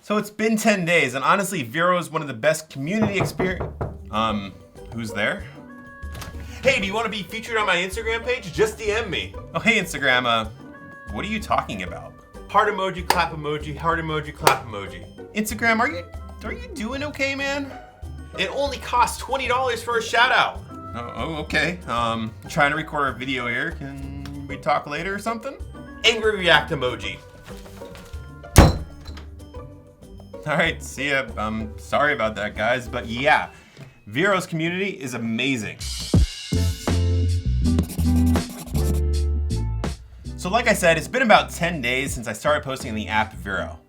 So it's been 10 days, and honestly, VERO is one of the best community experience. Who's there? Hey, do you want to be featured on my Instagram page? Just DM me. Oh, hey, Instagram, what are you talking about? Heart emoji, clap emoji, heart emoji, clap emoji. Instagram, are you doing okay, man? It only costs $20 for a shout out. Oh, okay. Trying to record a video here. Can we talk later or something? Angry react emoji. All right, see ya. Sorry about that, guys, but yeah, VERO's community is amazing. So like I said, it's been about 10 days since I started posting in the app VERO.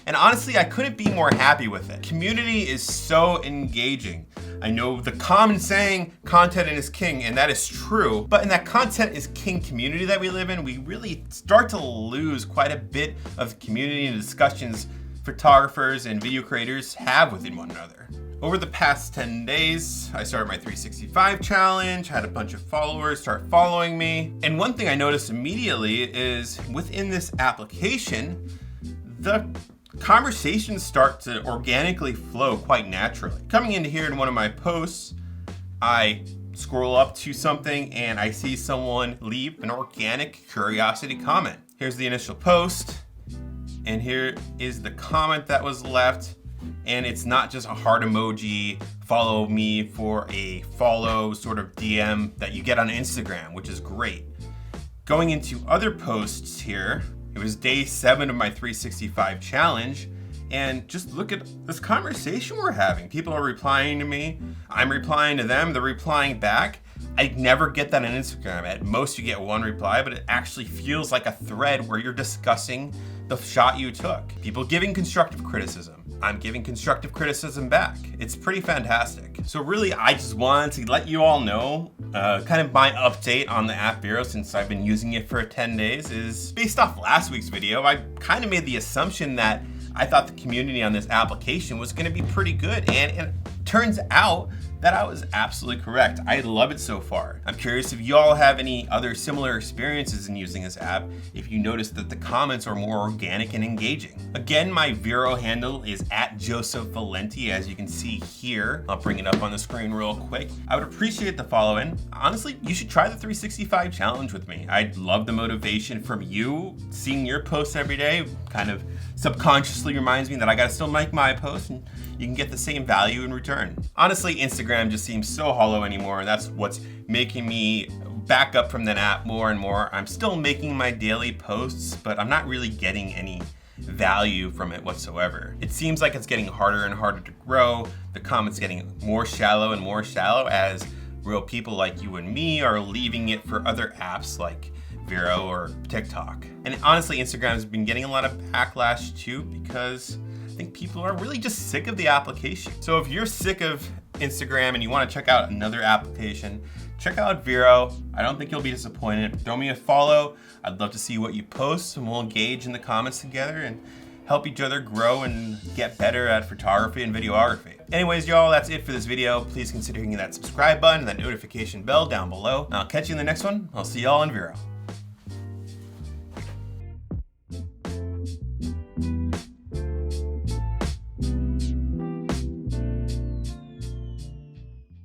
And honestly, I couldn't be more happy with it. Community is so engaging. I know the common saying, content is king, and that is true. But in that content is king community that we live in, we really start to lose quite a bit of the community and discussions photographers and video creators have within one another. Over the past 10 days, I started my 365 challenge, had a bunch of followers start following me. And one thing I noticed immediately is within this application, the conversations start to organically flow quite naturally. Coming into here in one of my posts, I scroll up to something and I see someone leave an organic curiosity comment. Here's the initial post, and here is the comment that was left. And it's not just a heart emoji, follow me for a follow sort of DM that you get on Instagram, which is great. Going into other posts here, it was day 7 of my 365 challenge, and just look at this conversation we're having. People are replying to me, I'm replying to them, they're replying back. I never get that on Instagram. At most you get one reply, but it actually feels like a thread where you're discussing the shot you took. People giving constructive criticism. I'm giving constructive criticism back. It's pretty fantastic. So really, I just wanted to let you all know, kind of my update on the app VERO since I've been using it for 10 days is based off last week's video. I kind of made the assumption that I thought the community on this application was gonna be pretty good, and it turns out that I was absolutely correct. I love it so far. I'm curious if you all have any other similar experiences in using this app, if you notice that the comments are more organic and engaging. Again, my VERO handle is @joseph.valenti, as you can see here. I'll bring it up on the screen real quick. I would appreciate the follow-in. Honestly, you should try the 365 challenge with me. I'd love the motivation from you. Seeing your posts every day kind of subconsciously reminds me that I gotta still make my posts, and you can get the same value in return. Honestly, Instagram just seems so hollow anymore, and that's what's making me back up from that app more and more. I'm still making my daily posts, but I'm not really getting any value from it whatsoever. It seems like it's getting harder and harder to grow. The comments getting more shallow and more shallow as real people like you and me are leaving it for other apps like VERO or TikTok. And honestly, Instagram has been getting a lot of backlash too, because I think people are really just sick of the application. So if you're sick of Instagram and you want to check out another application, check out VERO. I don't think you'll be disappointed. Throw me a follow. I'd love to see what you post, and we'll engage in the comments together and help each other grow and get better at photography and videography. Anyways, y'all, that's it for this video. Please consider hitting that subscribe button and that notification bell down below. And I'll catch you in the next one. I'll see y'all in VERO.